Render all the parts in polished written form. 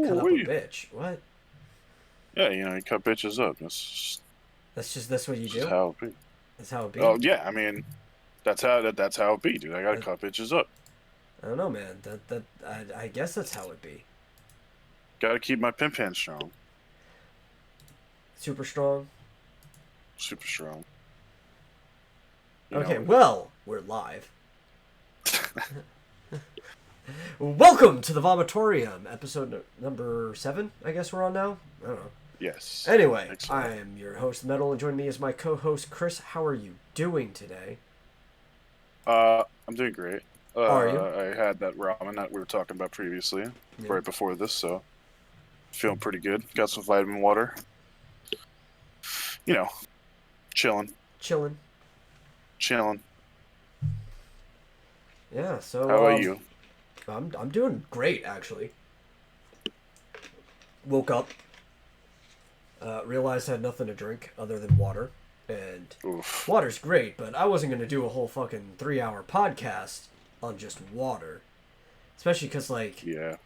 Cut up a Ooh-wee. bitch. What? Yeah, you cut bitches up. That's what you That's just do? how it be. That's how it Oh be? yeah, I mean, that's how it be, dude. I gotta That, cut bitches up. I don't know, man. I guess that's how it be. Gotta keep my pimp hand strong, Super strong. super strong. You Okay, know. well, we're live. Welcome to the Vomitorium, episode number 7, I guess we're on now? I don't know. Yes. Anyway, Think so. I am your host, Metal, and joining me is my co-host, Chris. How are you doing today? I'm doing great. Are you? I had that ramen that we were talking about previously, Yeah. right before this, so feeling pretty good. Got some vitamin water. You know, chilling, Chilling. chilling. Yeah, How so, about you? I'm doing great, actually. Woke up, realized I had nothing to drink other than water, and Oof. water's great, but I wasn't going to do a whole fucking 3-hour podcast on just water. Especially because, like, Yeah.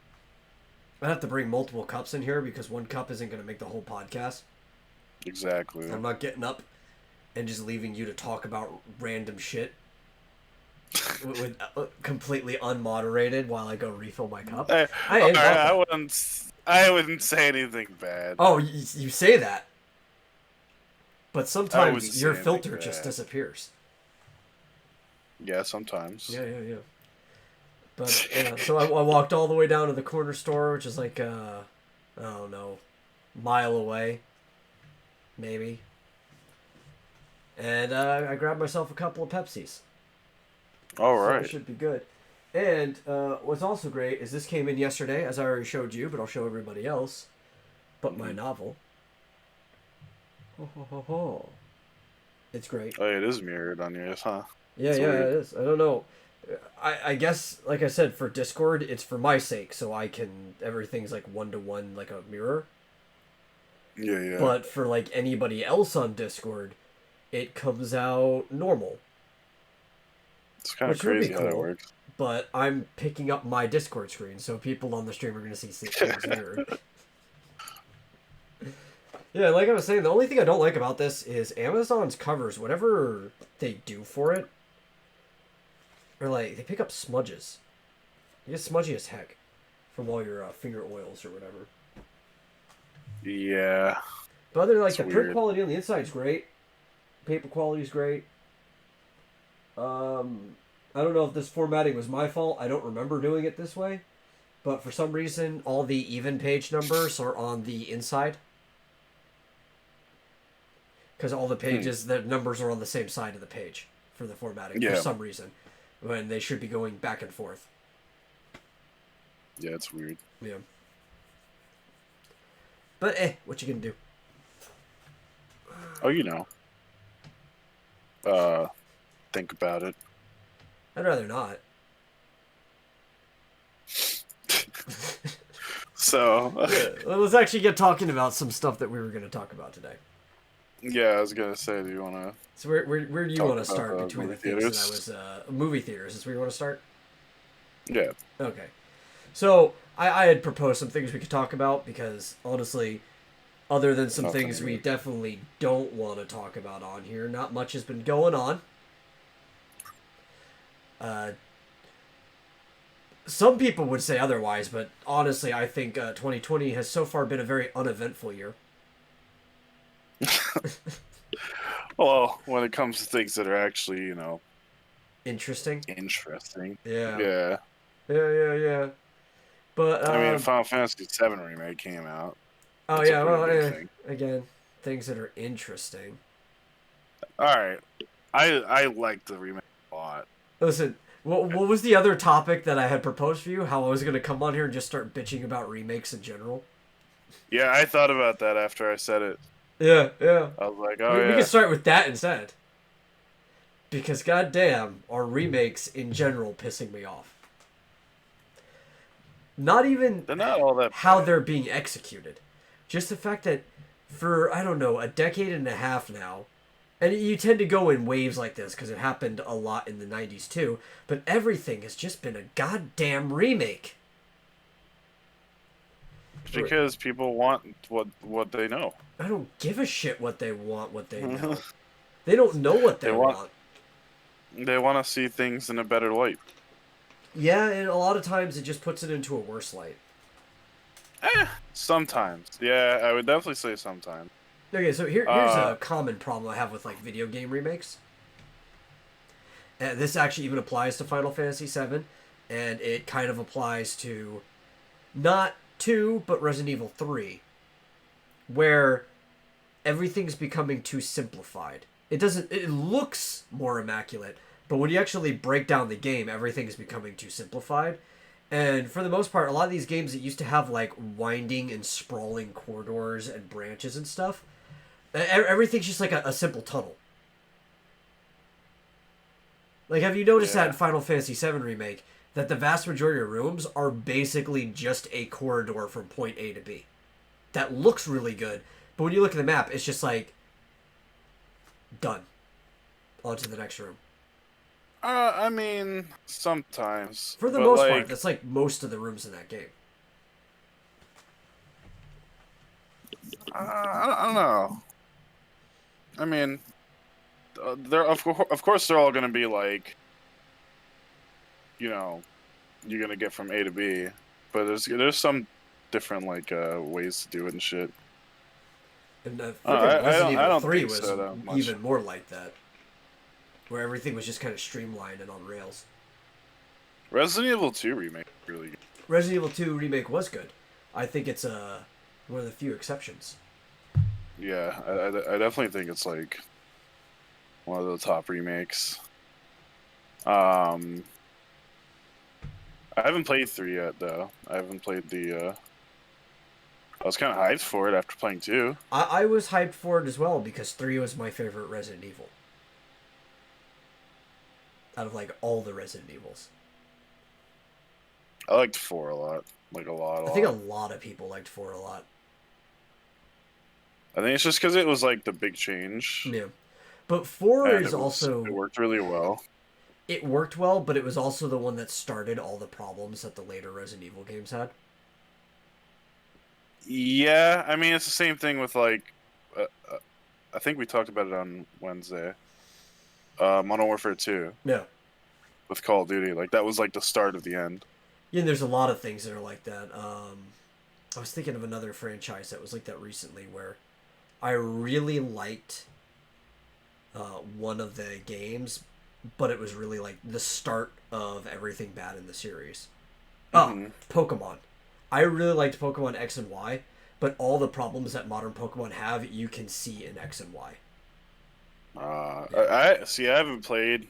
I have to bring multiple cups in here because one cup isn't going to make the whole podcast. Exactly. I'm not getting up and just leaving you to talk about random shit with completely unmoderated while I go refill my cup. I, I all ain't right, about that. I wouldn't say anything bad. Oh, you say that, but I wouldn't sometimes say your anything filter just bad. disappears. Yeah, sometimes. Yeah. But yeah, so I walked all the way down to the corner store, which is like I don't know, mile away, maybe. And I grabbed myself a couple of Pepsis. All So it right. should be good. And what's also great is this came in yesterday, as I already showed you, but I'll show everybody else. But my Mhm. novel. Ho, ho, ho, ho. It's great. Oh, yeah, it is mirrored on yours, huh? Yeah, it It's weird. is. I don't know. I guess, like I said, for Discord, it's for my sake, so I can. Everything's like one to one, like a mirror. Yeah, yeah. But for like anybody else on Discord, it comes out normal, It's kind of which would be crazy how that cool. works. But I'm picking up my Discord screen, so people on the stream are going to see things mirrored. Yeah, like I was saying, the only thing I don't like about this is Amazon's covers, whatever they do for it, are like, they pick up smudges. They get smudgy as heck from all your finger oils or whatever. Yeah, But other than like it's the print weird. quality on the inside is great, paper quality is great. I don't know if this formatting was my fault. I don't remember doing it this way, but for some reason, all the even page numbers are on the inside because all the Hmm. pages, the numbers are on the same side of the page for the formatting for Yeah, some reason, when they should be going back and forth. yeah, it's weird. Yeah. But what you gonna do? Oh, uh, think about it. I'd rather not. So, Yeah, well, let's actually get talking about some stuff that we were going to talk about today. yeah, I was gonna say, do you want to So where do you talk want to about start the between movie the things that I theaters? was movie theaters? Is where you want to start? Yeah. Okay. So I had proposed some things we could talk about because honestly, other than some Nothing things we here. definitely don't want to talk about on here, not much has been going on. Uh, some people would say otherwise, but honestly, I think 2020 has so far been a very uneventful year. Well, when it comes to things that are actually, Interesting. interesting. Yeah. Yeah. Yeah. But I mean, Final Fantasy VII remake came out. oh That's a yeah, pretty well, big thing. again, things that are interesting. All right. I like the remake a lot. Listen, what was the other topic that I had proposed for you? How I was gonna come on here and just start bitching about remakes in general. Yeah, I thought about that after I said it. Yeah. I was like, oh We can yeah. start with that instead. Because goddamn, are remakes in general pissing me off. Not even They're not all that how bad. they're being executed, just the fact that for I don't know a decade and a half now, and you tend to go in waves like this because it happened a lot in the 90s too, but everything has just been a goddamn remake. It's because people want what they know. I don't give a shit what they want, what they know. They don't know what they want. They want to see things in a better light. Yeah, and a lot of times it just puts it into a worse light. Sometimes. Yeah, I would definitely say sometimes. Okay, so here's a common problem I have with like video game remakes. And this actually even applies to Final Fantasy VII, and it kind of applies to not 2, but Resident Evil 3, where everything's becoming too simplified. It looks more immaculate, but when you actually break down the game, everything's becoming too simplified. And for the most part, a lot of these games that used to have like winding and sprawling corridors and branches and stuff, everything's just like a simple tunnel. Like, have you noticed that in Final Fantasy VII Remake, that the vast majority of rooms are basically just a corridor from point A to B? That looks really good, but when you look at the map, it's just like, done. On to the next room. I mean, sometimes. For the most part, that's like most of the rooms in that game. I don't know. I mean, they're of course they're all gonna be like, you know, you're gonna get from A to B, but there's some different like ways to do it and shit. And Resident Evil 3 was so even more like that, where everything was just kind of streamlined and on rails. Resident Evil 2 remake really good. Resident Evil 2 remake was good. I think it's one of the few exceptions. Yeah, I definitely think it's like one of the top remakes. I haven't played 3 yet though. I haven't played the. I was kind of hyped for it after playing 2. I was hyped for it as well because 3 was my favorite Resident Evil. Out of like all the Resident Evils. I liked 4 a lot. Like a lot. I think a lot of people liked 4 a lot. I think it's just because it was like the big change. Yeah. But 4 is also... It worked really well. It worked well, but it was also the one that started all the problems that the later Resident Evil games had. Yeah, I mean, it's the same thing with like... I think we talked about it on Wednesday. Modern Warfare 2. Yeah. With Call of Duty. Like, that was like the start of the end. Yeah, and there's a lot of things that are like that. I was thinking of another franchise that was like that recently where I really liked one of the games, but it was really like the start of everything bad in the series. Mm-hmm. Pokemon. I really liked Pokemon X and Y, but all the problems that modern Pokemon have, you can see in X and Y. I haven't played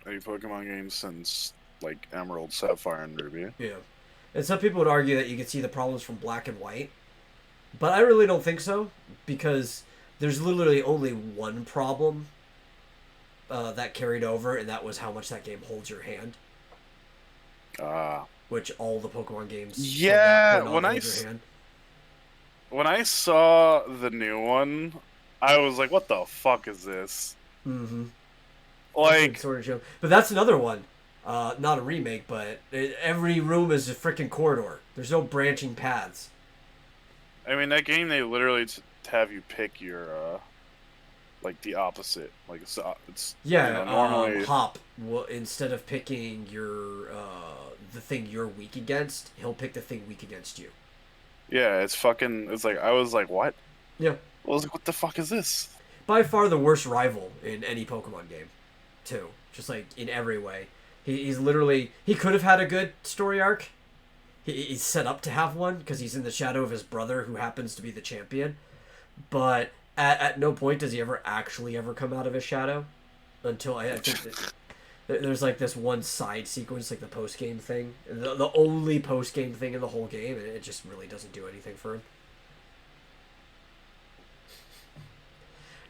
any Pokemon games since like Emerald, Sapphire, and Ruby. Yeah. And some people would argue that you could see the problems from Black and White, but I really don't think so, because there's literally only one problem that carried over, and that was how much that game holds your hand. Which all the Pokemon games. Yeah, when I saw the new one, I was like, "What the fuck is this?" Mm-hmm. Like, sort of joke. But that's another one. Not a remake, but every room is a freaking corridor. There's no branching paths. I mean, that game, they literally have you pick your, like, the opposite. Like, it's yeah, you know, normally... Hop, instead of picking your, the thing you're weak against, he'll pick the thing weak against you. Yeah, it's fucking, it's like, I was like, what? Yeah. I was like, what the fuck is this? By far the worst rival in any Pokemon game, too. Just, like, in every way. He's literally... He could have had a good story arc. He's set up to have one, because he's in the shadow of his brother, who happens to be the champion. But at no point does he ever come out of his shadow. Until I think there's, like, this one side sequence, like the post-game thing. The only post-game thing in the whole game, and it just really doesn't do anything for him.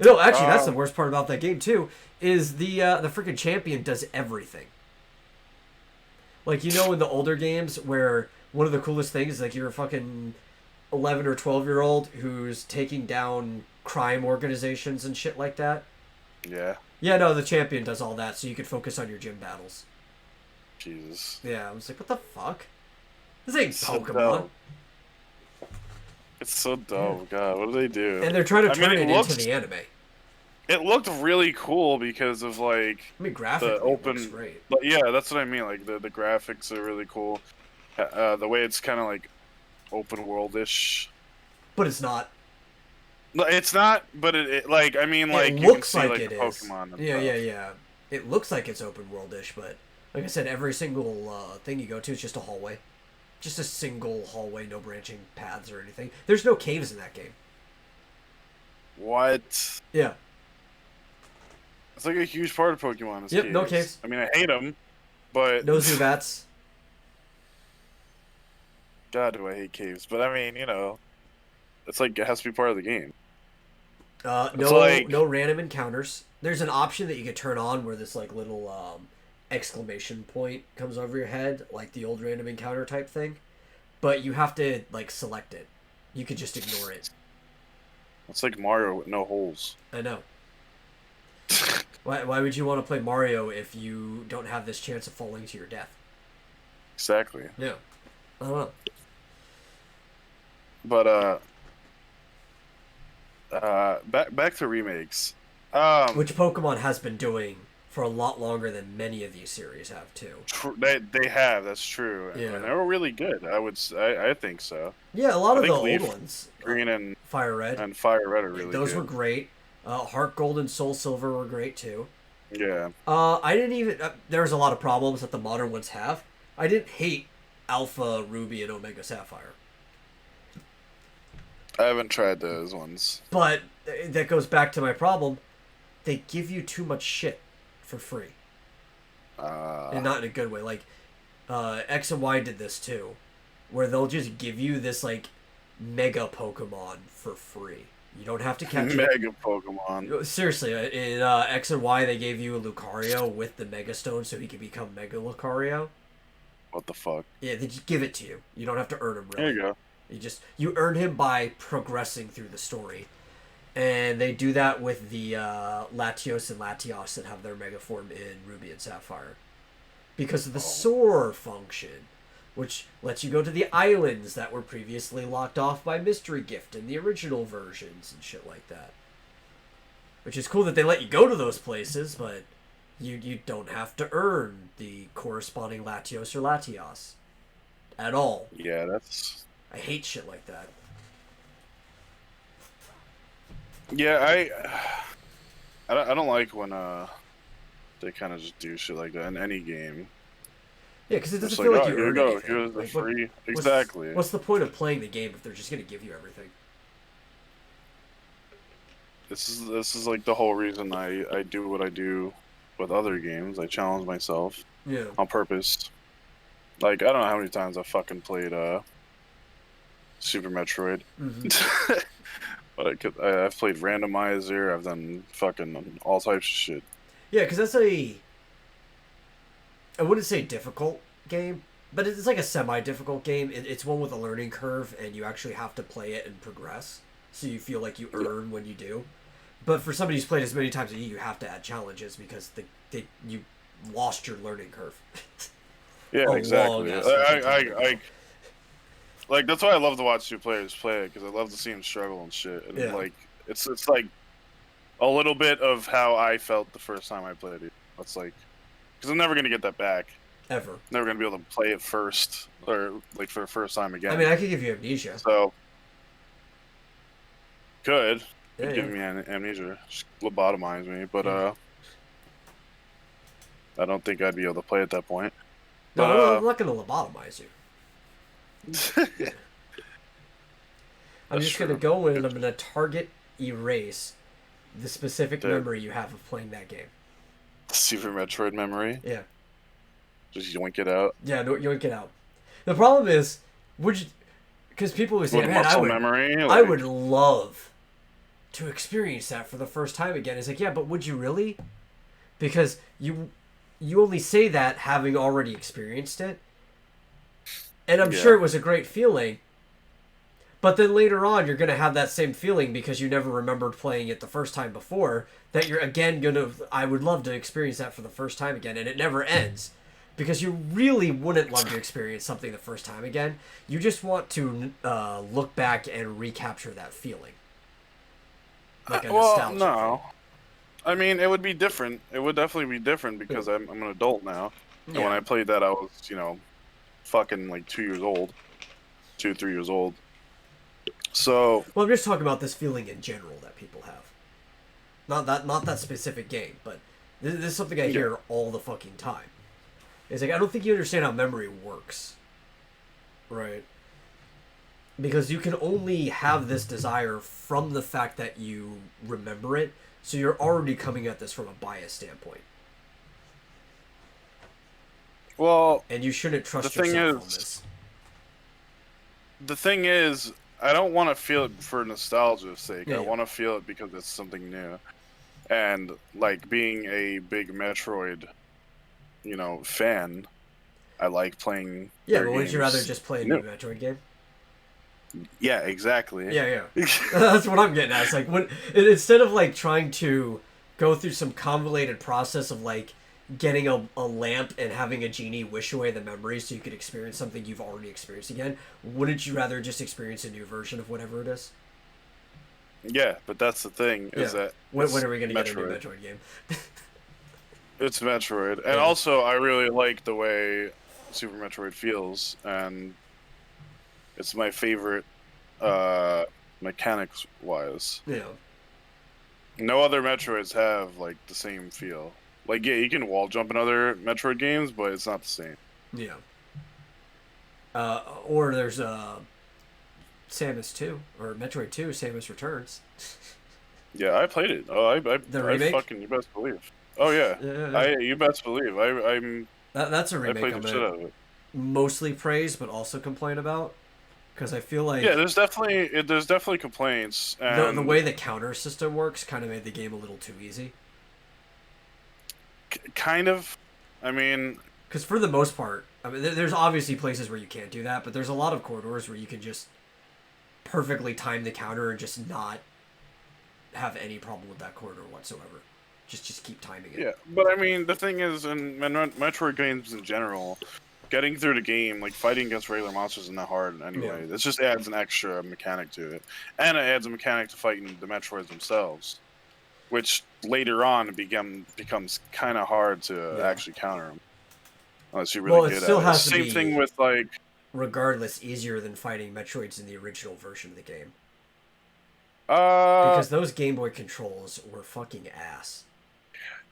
No, actually, that's the worst part about that game, too, is the freaking champion does everything. Like, you know, in the older games where one of the coolest things is, like, you're a fucking 11 or 12-year-old who's taking down crime organizations and shit like that? Yeah. Yeah, no, the champion does all that, so you could focus on your gym battles. Jesus. Yeah, I was like, what the fuck? This ain't Pokemon. It's so Yeah. dumb. God, what do they do? And they're trying to I mean, turn it into the anime. it looked really cool because of like I mean, the graphically, it looks open. great. But yeah, that's what I mean. Like the graphics are really cool. The way it's kind of like open world-ish. But it's not. No, it's not, but it like I mean It like you can looks see like like it the is. Pokemon and Yeah, stuff. yeah, yeah. It looks like it's open world-ish, but like I said, every single thing you go to is just a hallway. Just a single hallway, no branching paths or anything. There's no caves in that game. What? Yeah. It's like a huge part of Pokemon is Yep, caves. no caves. I mean, I hate them, but No Zubats. God, do I hate caves? But I mean, it's like it has to be part of the game. It's like No random encounters. There's an option that you could turn on where this like little exclamation point comes over your head, like the old random encounter type thing. But you have to like select it. You could just ignore it. it's like Mario with no holes. I know. Why would you want to play Mario if you don't have this chance of falling to your death? Exactly. Yeah. I don't know. But back to remakes. Which Pokemon has been doing for a lot longer than many of these series have too. They have, that's true. Yeah. And they were really good. I think so. Yeah, a lot I of the think old Leaf ones. Green and Fire Red. Fire Red are really Those good. were great. Heart Gold and Soul Silver were great too. Yeah. I didn't even. There's a lot of problems that the modern ones have. I didn't hate Alpha Ruby and Omega Sapphire, I haven't tried those ones. but that goes back to my problem. They give you too much shit for free, and not in a good way. Like X and Y did this too, where they'll just give you this like mega Pokemon for free. You don't have to catch it. Mega Pokemon. Seriously, in X and Y, they gave you a Lucario with the Mega Stone so he could become Mega Lucario. What the fuck? Yeah, they just give it to you. You don't have to earn him, really. There you go. You earn him by progressing through the story. And they do that with the Latios and Latios that have their Mega Form in Ruby and Sapphire. Because of the soar function, which lets you go to the islands that were previously locked off by Mystery Gift in the original versions and shit like that. Which is cool that they let you go to those places, but you don't have to earn the corresponding Latios or Latios. At all. Yeah, that's... I hate shit like that. Yeah, I don't like when they kind of just do shit like that in any game. Yeah, because it doesn't It's feel like oh, you here earn you go. anything. Here's the Like, free. what's- Exactly. What's the point of playing the game if they're just going to give you everything? This is like the whole reason I do what I do with other games. I challenge myself Yeah. on purpose. Like, I don't know how many times I've fucking played Super Metroid. Mm-hmm. But I've played Randomizer. I've done fucking all types of shit. Yeah, because that's I wouldn't say difficult game, but it's like a semi-difficult game. It's one with a learning curve, and you actually have to play it and progress, so you feel like you earn when you do. But for somebody who's played as many times as you have to add challenges because you lost your learning curve. Yeah, exactly. long-ass I like that's why I love to watch two players play it because I love to see them struggle and shit. And Yeah. like it's like a little bit of how I felt the first time I played it. It's like because I'm never gonna get that back. Ever. Never gonna be able to play it first or like for the first time again. I mean, I could give you amnesia. So good. Yeah, Give me amnesia, just lobotomize me, but I don't think I'd be able to play at that point. No, But, I'm not going to lobotomize you. I'm That's just going to true. go in and I'm going to target erase the specific Dude. memory you have of playing that game. Super Metroid memory, Yeah. just yoink it out. Yeah, no, yoink it out. The problem is, would you... Because people would say, With man, muscle memory, I like- would love to experience that for the first time again. It's like, yeah, but would you really? Because you only say that having already experienced it. And I'm Yeah. sure it was a great feeling. But then later on, you're going to have that same feeling because you never remembered playing it the first time before. That you're again going to... I would love to experience that for the first time again. And it never ends. because you really wouldn't love to experience something the first time again. You just want to look back and recapture that feeling, like a Well, nostalgia thing. no. I mean, it would be different. It would definitely be different Yeah. because I'm an adult now. And when Yeah. I played that, I was, fucking like 2 years old, 3 years old. So, Well, I'm just talking about this feeling in general that people have. Not that specific game, but this is something I yeah. hear all the fucking time. It's like I don't think you understand how memory works, right? Because you can only have this desire from the fact that you remember it, so you're already coming at this from a bias standpoint, Well, and you shouldn't the trust thing yourself on is, this. the thing is, I don't want to feel it for nostalgia's sake. Yeah, I yeah, want to feel it because it's something new. And like being a big Metroid, fan, I like playing yeah. their But wouldn't you rather games just play a new new. Metroid game? Yeah, exactly. Yeah, yeah. That's what I'm getting at. It's like when instead of like trying to go through some convoluted process of like getting a lamp and having a genie wish away the memories so you could experience something you've already experienced again, wouldn't you rather just experience a new version of whatever it is? Yeah, but that's the thing Yeah. is that When it's are we gonna get a new Metroid. Metroid game? It's Metroid, and Yeah. also I really like the way Super Metroid feels, and it's my favorite mechanics wise. Yeah. No other Metroids have like the same feel. Like, yeah, you can wall jump in other Metroid games, but it's not the same. Yeah. Or there's Samus 2 or Metroid 2, Samus Returns. Yeah, I played it. Oh, The I remake? fucking you best believe. Oh yeah, Yeah. I you best believe. That's a I remake played I'm the shit gonna out of it. mostly praise but also complain about because I feel Yeah, like there's definitely complaints, the and way the counter system works kind of made the game a little too easy. kind of. I mean, Because for the most part, I mean, there's obviously places where you can't do that, but there's a lot of corridors where you can just perfectly time the counter and just not have any problem with that corridor whatsoever. Just keep timing it. yeah, but I mean, the thing is, in Metroid games in general, getting through the game, like fighting against regular monsters, isn't that hard Yeah. anyway. It just adds an extra mechanic to it, and it adds a mechanic to fighting the Metroids themselves, which later on becomes kind of hard to Yeah. actually counter them unless you're really Well, it good at still it. It's has the to same thing be, with like, regardless, easier than fighting Metroids in the original version of the game. uh, Because those Game Boy controls were fucking ass.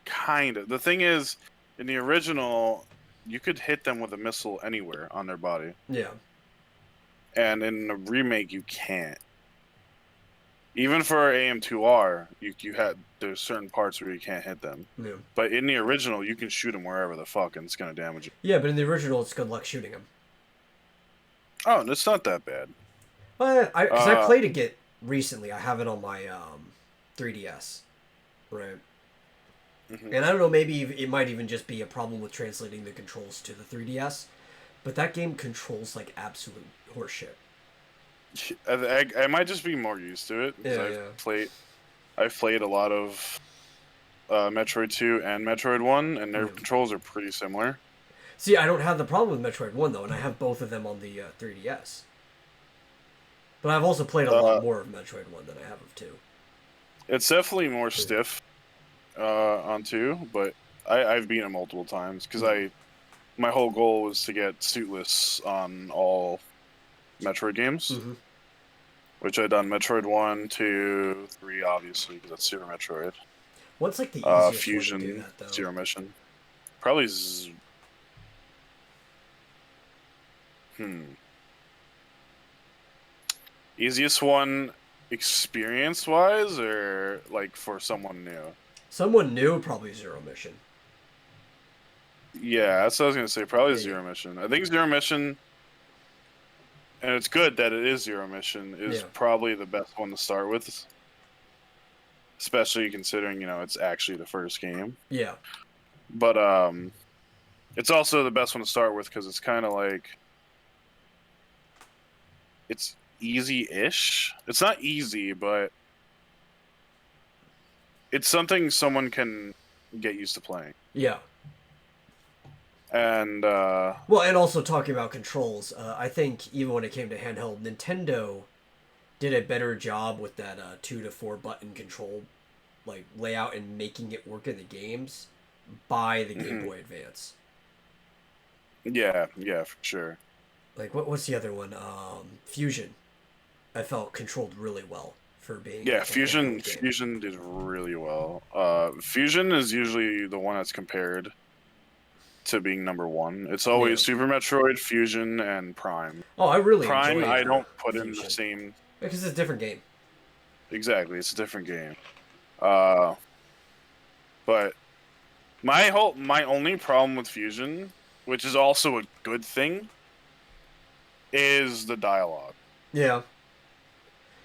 kind of. The thing is, in the original, you could hit them with a missile anywhere on their body, Yeah. and in the remake, you can't. Even for AM2R, you had there's certain parts where you can't hit them. Yeah. But in the original, you can shoot them wherever the fuck, and it's gonna damage you. Yeah, but in the original, it's good luck shooting them. Oh, it's not that bad. Because I Uh, played it recently. I have it on my 3DS, right? mhm. And I don't know, maybe it might even just be a problem with translating the controls to the 3DS. But that game controls like absolute horseshit. I might just be more used to it because Yeah, yeah. I've played a lot of Metroid 2 and Metroid 1, and their Yeah. controls are pretty similar. See, I don't have the problem with Metroid 1, though, and I have both of them on the 3DS. But I've also played a lot Uh, more of Metroid 1 than I have of 2. it's definitely more Yeah. stiff on 2, but I've beaten it multiple times because Yeah. my whole goal was to get suitless on all Metroid games, Mm-hmm. which I've done Metroid 1, 2, 3, obviously, because that's Super Metroid. What's like the easiest way to do Fusion, that, though? Zero Mission. Probably. Hmm. Easiest one experience wise, or like for someone new? Someone new, probably Zero Mission. Yeah, that's what I was gonna say. Probably Yeah, Zero yeah. Mission. I think Zero Mission, and it's good that it is Zero Mission, is Yeah. probably the best one to start with. Especially considering, it's actually the first game. Yeah. But it's also the best one to start with because it's kind of like it's easy-ish. It's not easy, but it's something someone can get used to playing. Yeah. And Well, and also talking about controls, I think even when it came to handheld, Nintendo did a better job with that 2 to 4 button control like layout and making it work in the games by the Game mhm. Boy Advance. Yeah, yeah, for sure. Like what's the other one? Fusion. I felt controlled really well for being Yeah, like a Fusion handheld game. Fusion did really well. Fusion is usually the one that's compared to being number one. It's Yeah. always Super Metroid, Fusion, and Prime. Oh, I really Prime, enjoy I don't put in the Fusion same. because it's a different game. Exactly, it's a different game. Uh, but my only problem with Fusion, which is also a good thing, is the dialogue. Yeah.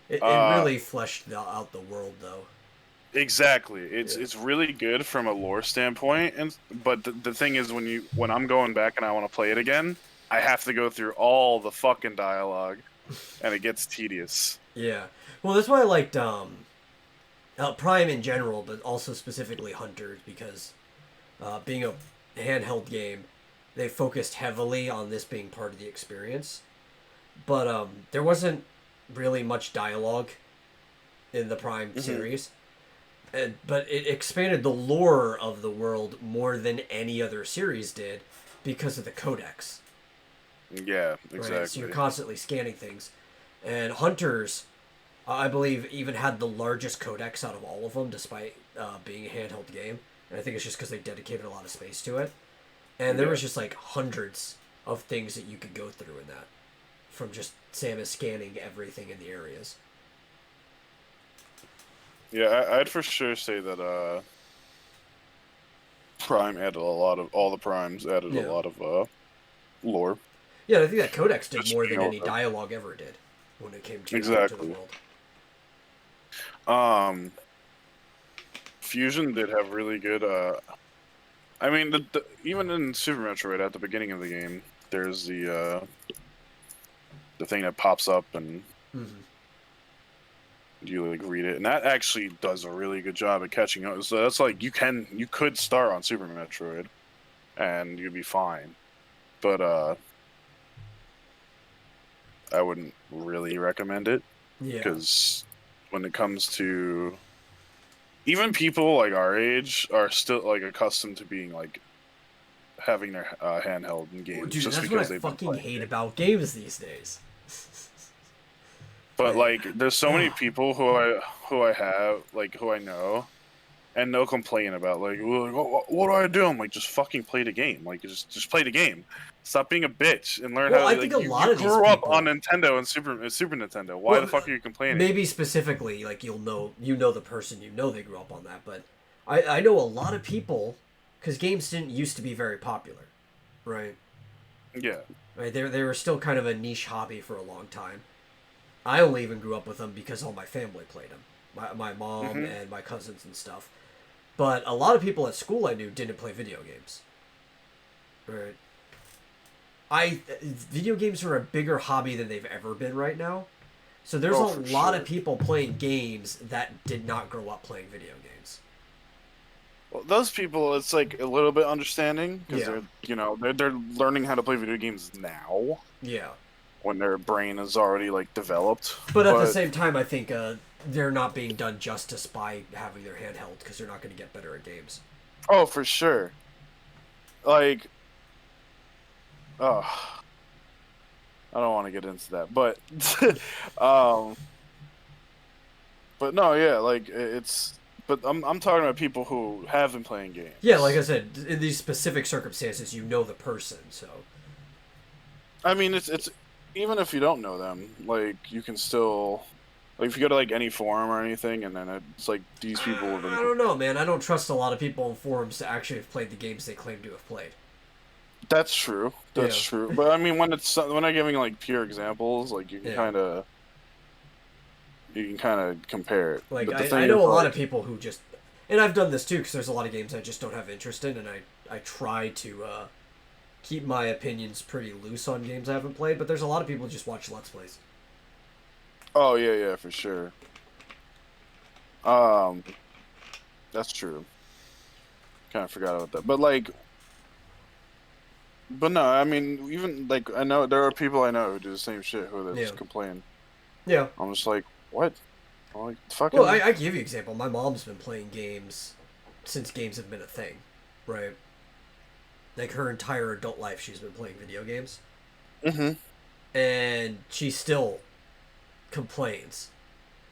It Uh, really fleshed out the world though. exactly. Yeah. It's really good from a lore standpoint, and but the thing is, when I'm going back and I want to play it again, I have to go through all the fucking dialogue, and it gets tedious. Yeah. Well, that's why I liked Prime in general, but also specifically Hunters because being a handheld game, they focused heavily on this being part of the experience. But there wasn't really much dialogue in the Prime Hmm. series. But it expanded the lore of the world more than any other series did because of the codex, Yeah, right? So you're exactly. constantly scanning things. And Hunters, I believe, even had the largest codex out of all of them, despite being a handheld game. And I think it's just because they dedicated a lot of space to it. And there Yeah. was just like hundreds of things that you could go through in that, from just Samus scanning everything in the areas. Yeah, I'd for sure say that Prime added a lot of all the primes added a Yeah. lot of lore. Yeah, I think that codex did Just more being than able any to dialogue ever did when it came to the exactly. world. Um, Fusion did have really good. I mean, even in Super Metroid at the beginning of the game, there's the thing that pops up and Mm-hmm. you like read it, and that actually does a really good job at catching up. So that's like you could start on Super Metroid and you'd be fine, but I wouldn't really recommend it Yeah. because when it comes to even people like our age are still like accustomed to being like having their handheld in Well, games dude, just that's what I because they've been fucking playing hate it. about games these days. But Like, like, there's so many people who I know, and they'll complain about like, well, like, what do I do? I'm like, just fucking play the game. Like, just play the game. Stop being a bitch and learn well, how I to think like a you lot of these grew up on people. Nintendo and Super Nintendo. Why the Well, fuck are you complaining? maybe specifically, like you know the person, they grew up on that, but I know a lot of people because games didn't used to be very popular, right? Yeah. Right, they were still kind of a niche hobby for a long time. I only even grew up with them because all my family played them, my mom Hmm. and my cousins and stuff. But a lot of people at school I knew didn't play video games. Right. Video games are a bigger hobby than they've ever been right now. So there's a Oh, for lot of sure. people playing games that did not grow up playing video games. Well, those people, it's like a little bit understanding because Yeah. they're learning how to play video games now Yeah. when their brain is already like developed. But at the But same time, I think they're not being done justice by having their handheld because they're not going to get better at games. oh, for sure. Like, oh, I don't want to get into that, but um, but no, yeah, like it's. But I'm talking about people who have been playing Yeah, like I games. said, in these specific circumstances, you know the person, so I mean, it's even if you don't know them, like you can still like if you go to like any forum or anything, and then it's like these people have been. I don't know, man. I don't trust a lot of people in forums to actually have played the games they claim to have played. That's true. That's Yeah, true. But I mean, when I'm giving like pure examples, like yeah. you can kind of compare it. Like But the I thing is, know a lot of like, people who just, and I've done this too because there's a lot of games I just don't have interest in, and I try to keep my opinions pretty loose on games I haven't played. But there's a lot of people who just watch Let's Plays. oh yeah, yeah, for sure. Um, that's true. Kind of forgot about that. But like, But no, I mean, even like I know there are people I know who do the same shit who they Yeah. just complain. Yeah. I'm just like, what? I'm like, Well, fucking. I give you an example. My mom's been playing games since games have been a thing, right? Like her entire adult life, she's been playing video games, Hmm. and she still complains.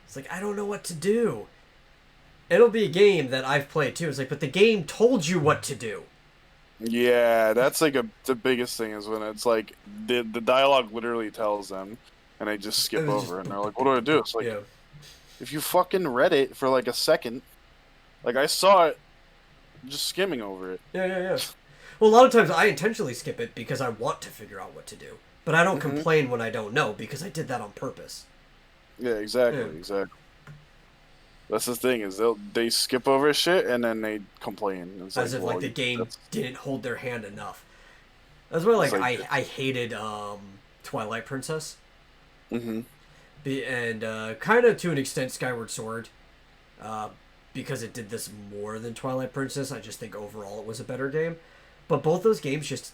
It's like I don't know what to do. It'll be a game that I've played too. It's like, but the game told you what to do. Yeah, that's like the biggest thing is when it's like the dialogue literally tells them, and they just skip And it's just, over, and they're like, what do I do? It's like yeah, if you fucking read it for like a second, like I saw it, just skimming over it. yeah. Well, a lot of times I intentionally skip it because I want to figure out what to do, but I don't Hmm. complain when I don't know because I did that on purpose. Yeah, Yeah. exactly. That's the thing is they skip over shit and then they complain. It's As like, if like well, the game that's didn't hold their hand enough. That's why it's like like, I hated Twilight Princess. hmm And kind of to an extent Skyward Sword, uh, because it did this more than Twilight Princess. I just think overall it was a better game. But both those games just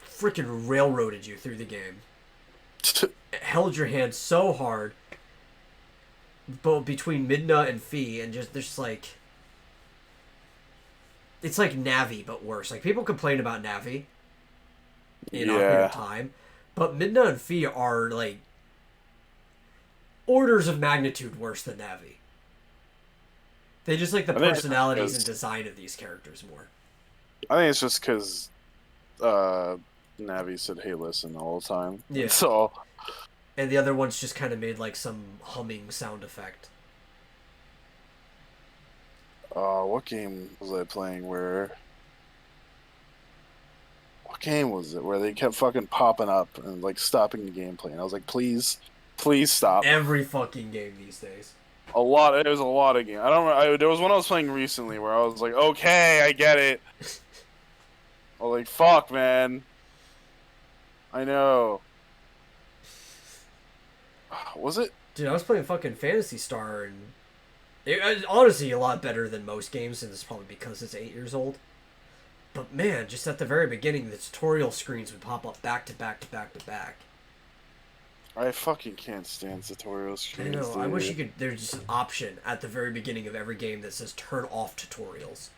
freaking railroaded you through the game. It held your hand so hard, both between Midna and Fee, and just there's like it's like Navi but worse. Like people complain about Navi in Ocarina of yeah. Time, but Midna and Fee are like orders of magnitude worse than Navi. They just like the I think it's just personalities and 'cause- design of these characters more. I think it's just because uh, Navi said, "Hey, listen," all the time. Yeah. So, And the other ones just kind of made like some humming sound effect. what game was I playing where? What game was it where they kept fucking popping up and like stopping the gameplay? And I was like, please stop. Every fucking game these days. A lot. It was a lot of games. I don't. There was one I was playing recently where I was like, okay, I get it. I was like, fuck, man. I know. Was it? Dude, I was playing fucking Fantasy Star, and it was honestly a lot better than most games, and it's probably because it's 8 years old. But man, just at the very beginning, the tutorial screens would pop up back to back to back to back. I fucking can't stand tutorial I screens, know. dude. I wish you could. There's just an option at the very beginning of every game that says "Turn off tutorials."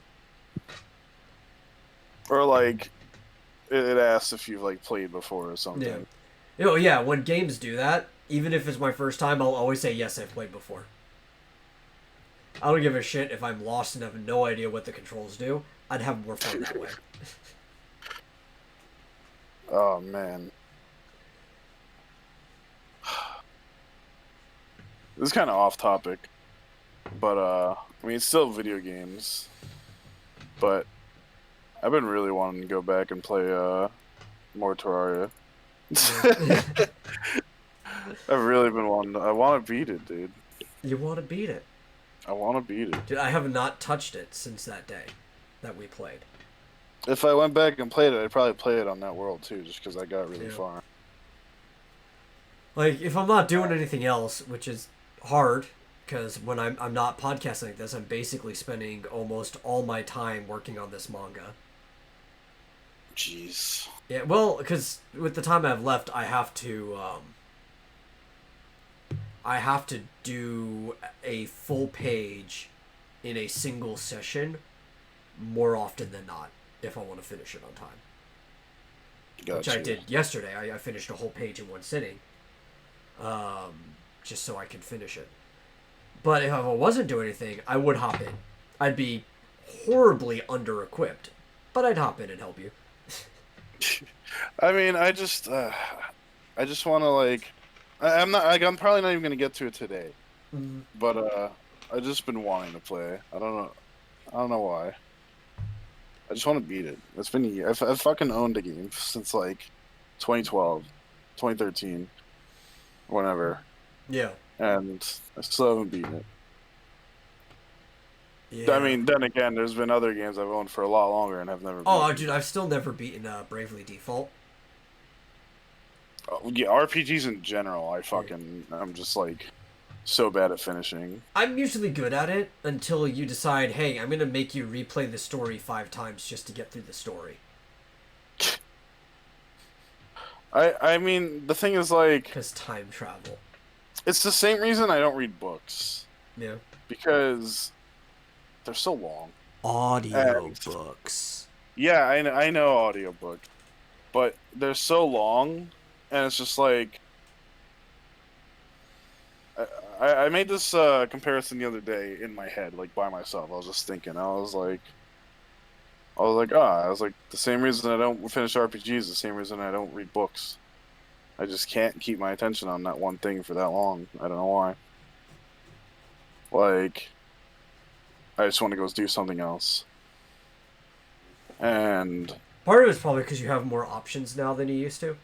Or like, it asks if you've like played before or something. Yeah. You know, yeah. When games do that, even if it's my first time, I'll always say yes, I've played before. I don't give a shit if I'm lost and have no idea what the controls do. I'd have more fun that way. Oh man. This is kind of off topic, but I mean, it's still video games. But I've been really wanting to go back and play more Terraria. I've really been wanting. I want to beat it, dude. You want to beat it. I want to beat it. Dude, I have not touched it since that day that we played. If I went back and played it, I'd probably play it on that world too, just because I got really Yeah. far. Like, if I'm not doing anything else, which is hard, because when I'm not podcasting like this, I'm basically spending almost all my time working on this manga. Jeez. Yeah, well, because with the time I have left, I have to do a full page in a single session more often than not if I want to finish it on time. Which I Gotcha. did yesterday. I finished a whole page in one sitting, just so I could finish it. But if I wasn't doing anything, I would hop in. I'd be horribly under-equipped, but I'd hop in and help you. I mean, I just want to like, I'm not like I'm probably not even gonna get to it today, but I just been wanting to play. I don't know why. I just want to beat it. It's been a year. I've fucking owned a game since like 2012, 2013, whenever, Yeah. and I still haven't beaten it. Yeah. I mean, then again, there's been other games I've owned for a lot longer and have never. Oh, beaten. dude, I've still never beaten Bravely Default. Yeah, RPGs in general, I'm just like so bad at finishing. I'm usually good at it until you decide, hey, I'm gonna make you replay the story 5 times just to get through the story. I mean, the thing is, like, Because time travel. it's the same reason I don't read books Yeah. because they're so long. Audio And books. yeah, I know audiobook, but they're so long, and it's just like I made this comparison the other day in my head, like by myself. I was just thinking, I was like, the same reason I don't finish RPGs, the same reason I don't read books. I just can't keep my attention on that one thing for that long. I don't know why. Like, I just want to go do something else. And Part of it's probably because you have more options now than you used to.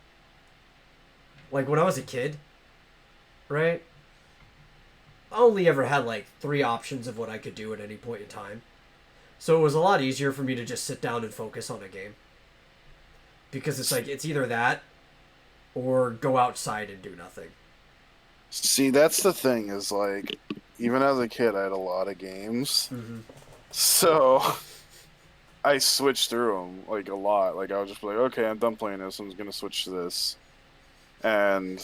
Like when I was a kid, right? I only ever had like 3 options of what I could do at any point in time. So it was a lot easier for me to just sit down and focus on a game. Because it's like, it's either that or go outside and do nothing. see, that's the thing is like, even as a kid, I had a lot of games. Mm-hmm. So I switched through them like a lot. Like I was just like, okay, I'm done playing this. I'm just gonna switch to this. And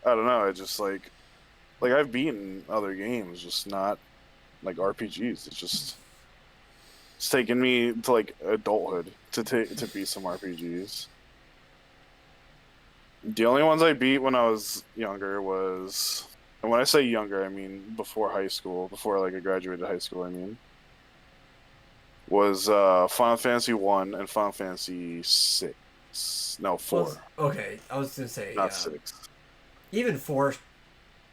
I don't know. I just like I've beaten other games, just not like RPGs. It's taken me to like adulthood to beat some RPGs. The only ones I beat when I was younger was, and when I say younger, I mean before high school, before like I graduated high school. I mean, was Final Fantasy 1 and Final Fantasy 6. No, Well, 4, okay, I was gonna say, not 6. even 4,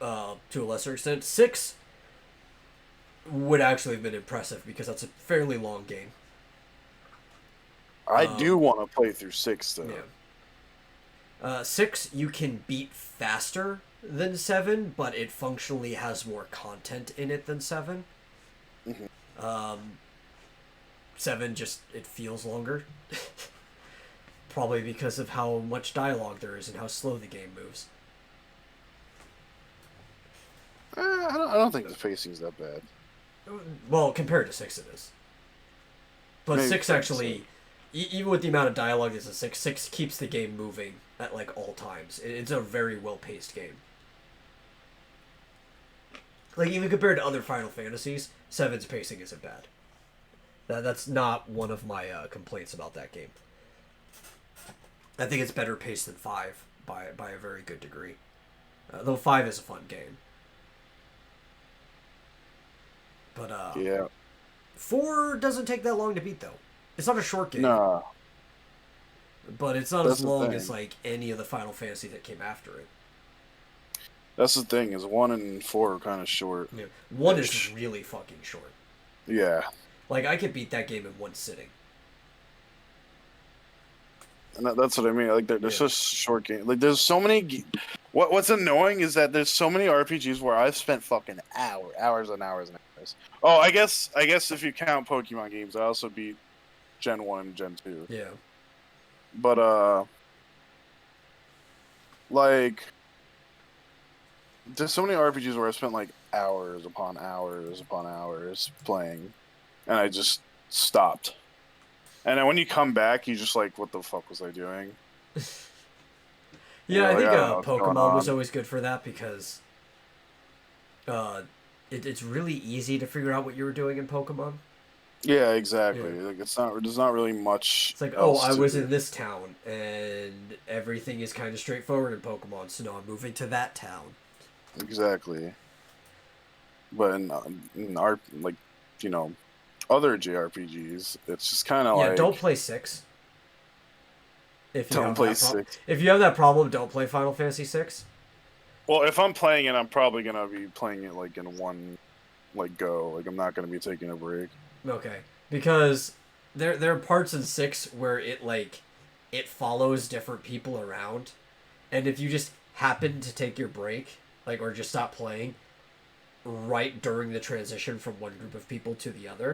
to a lesser extent. 6 would actually have been impressive because that's a fairly long game. I do want to play through 6 though. Yeah. 6 you can beat faster than 7, but it functionally has more content in it than 7. Mm-hmm. 7 just, it feels longer. Probably because of how much dialogue there is and how slow the game moves. I don't think the pacing's that bad. Well, compared to 6 it is. But Maybe 6 so. actually, even with the amount of dialogue that's in 6, 6 keeps the game moving at like all times. It's a very well-paced game. Like even compared to other Final Fantasies, 7's pacing isn't bad. That's not one of my complaints about that game. I think it's better paced than 5 by a very good degree. Though 5 is a fun game. But Yeah. 4 doesn't take that long to beat though. It's not a short game. Nah, But it's not that's as the long thing. as like any of the Final Fantasy that came after it. That's the thing is 1 and 4 are kind of short. Yeah. 1 is really fucking short. Yeah. Like I could beat that game in one sitting. And that's what I mean. Like, there's Yeah. just short games. Like, there's so many. What's annoying is that there's so many RPGs where I've spent fucking hours and hours and hours. Oh, I guess if you count Pokemon games, I also beat Gen 1 and Gen 2. Yeah. But like, there's so many RPGs where I spent like hours upon hours upon hours playing, and I just stopped. And then when you come back, you just like, what the fuck was I doing? Yeah, Yeah, I like, think I don't know what's going Pokemon was on. always good for that because it's really easy to figure out what you were doing in Pokemon. Yeah, exactly. Yeah. Like there's not really much It's like, oh, else I to was do. in this town, and everything is kind of straightforward in Pokemon, so now I'm moving to that town. Exactly. But in art, like, you know, other JRPGs, it's just kind of Yeah, don't like play 6. If you don't have play that problem. 6. If you have that problem, don't play Final Fantasy 6. Well, if I'm playing it, I'm probably gonna be playing it like in one like go. Like I'm not gonna be taking a break. Okay, because there are parts in 6 where it follows different people around, and if you just happen to take your break, like or just stop playing right during the transition from one group of people to the other,